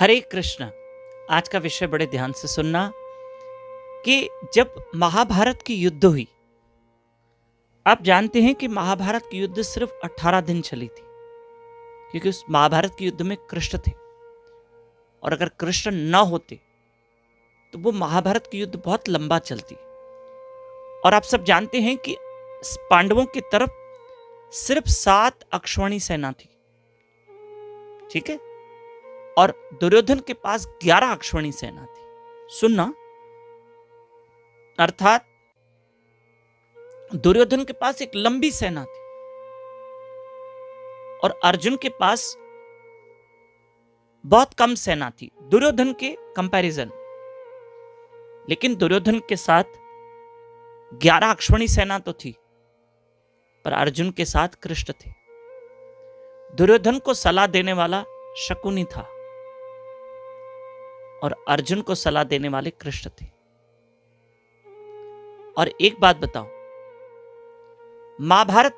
हरे कृष्ण। आज का विषय बड़े ध्यान से सुनना कि जब महाभारत की युद्ध हुई, आप जानते हैं कि महाभारत की युद्ध सिर्फ 18 दिन चली थी, क्योंकि उस महाभारत की युद्ध में कृष्ण थे और अगर कृष्ण न होते तो वो महाभारत की युद्ध बहुत लंबा चलती। और आप सब जानते हैं कि पांडवों की तरफ सिर्फ 7 अक्षौहिणी सेना थी, ठीक है, और दुर्योधन के पास 11 अक्षौहिणी सेना थी। सुनना, अर्थात दुर्योधन के पास एक लंबी सेना थी और अर्जुन के पास बहुत कम सेना थी दुर्योधन के कंपैरिजन। लेकिन दुर्योधन के साथ 11 अक्षौहिणी सेना तो थी, पर अर्जुन के साथ कृष्ण थे। दुर्योधन को सलाह देने वाला शकुनी था और अर्जुन को सलाह देने वाले कृष्ण थे। और एक बात बताओ, महाभारत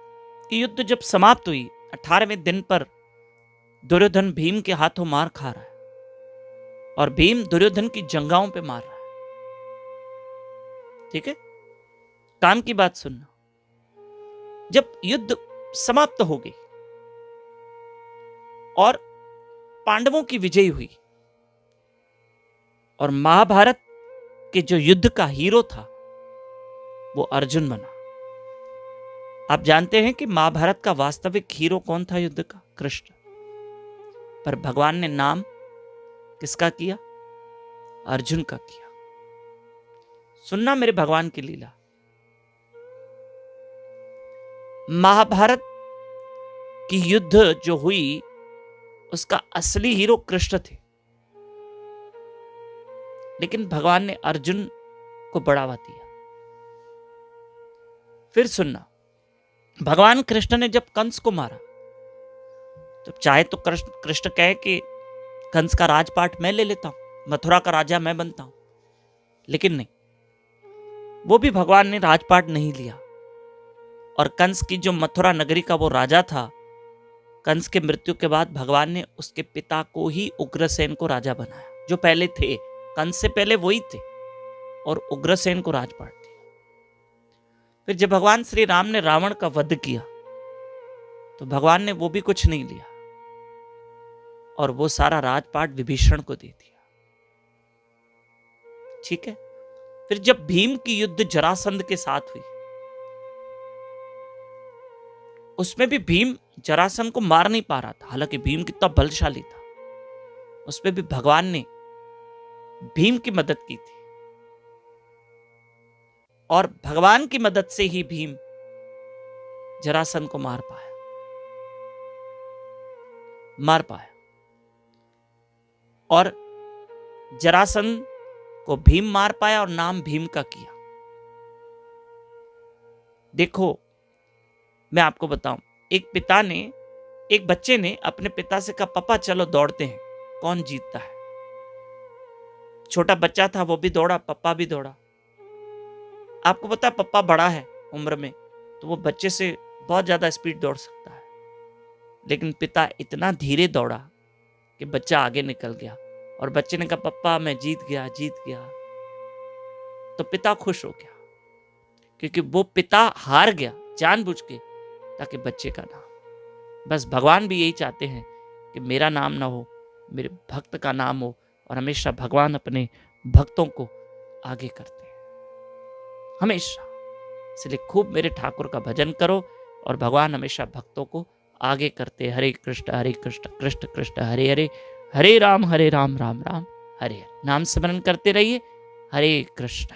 की युद्ध जब समाप्त हुई, 18वें दिन पर दुर्योधन भीम के हाथों मार खा रहा है और भीम दुर्योधन की जंघाओं पे मार रहा है, ठीक है। काम की बात सुनना, जब युद्ध समाप्त हो गई और पांडवों की विजय हुई और महाभारत के जो युद्ध का हीरो था वो अर्जुन बना। आप जानते हैं कि महाभारत का वास्तविक हीरो कौन था युद्ध का? कृष्ण। पर भगवान ने नाम किसका किया? अर्जुन का किया। सुनना मेरे भगवान की लीला। महाभारत की युद्ध जो हुई उसका असली हीरो कृष्ण थे, लेकिन भगवान ने अर्जुन को बढ़ावा दिया। फिर सुनना, भगवान कृष्ण ने जब कंस को मारा, तो चाहे तो कृष्ण कहे कि कंस का राजपाट मैं ले लेता हूं, मथुरा का राजा मैं बनता हूं, लेकिन नहीं, वो भी भगवान ने राजपाट नहीं लिया। और कंस की जो मथुरा नगरी का वो राजा था, कंस के मृत्यु के बाद भगवान ने उसके पिता को ही उग्रसेन को राजा बनाया, जो पहले थे, कंस से पहले वही थे, और उग्रसेन को राजपाट दिया। फिर जब भगवान श्री राम ने रावण का वध किया तो भगवान ने वो भी कुछ नहीं लिया और वो सारा राजपाट विभीषण को दे दिया, ठीक है। फिर जब भीम की युद्ध जरासंध के साथ हुई, उसमें भी भीम जरासंध को मार नहीं पा रहा था, हालांकि भीम कितना बलशाली था, उसमें भी भगवान ने भीम की मदद की थी और भगवान की मदद से ही भीम जरासंध को मार पाया और जरासंध को भीम मार पाया और नाम भीम का किया। देखो, मैं आपको बताऊं, एक बच्चे ने अपने पिता से कहा, पापा चलो दौड़ते हैं, कौन जीतता है। छोटा बच्चा था, वो भी दौड़ा, पापा भी दौड़ा। आपको पता है पापा बड़ा है उम्र में, तो वो बच्चे से बहुत ज्यादा स्पीड दौड़ सकता है, लेकिन पिता इतना धीरे दौड़ा कि बच्चा आगे निकल गया और बच्चे ने कहा, पापा मैं जीत गया। तो पिता खुश हो गया, क्योंकि वो पिता हार गया जानबूझ के ताकि बच्चे का नाम। बस भगवान भी यही चाहते हैं कि मेरा नाम ना हो, मेरे भक्त का नाम हो, और हमेशा भगवान अपने भक्तों को आगे करते हैं, हमेशा। इसलिए खूब मेरे ठाकुर का भजन करो और भगवान हमेशा भक्तों को आगे करते। हरे कृष्ण कृष्ण कृष्ण हरे हरे, हरे राम राम राम हरे हरे। नाम स्मरण करते रहिए। हरे कृष्ण।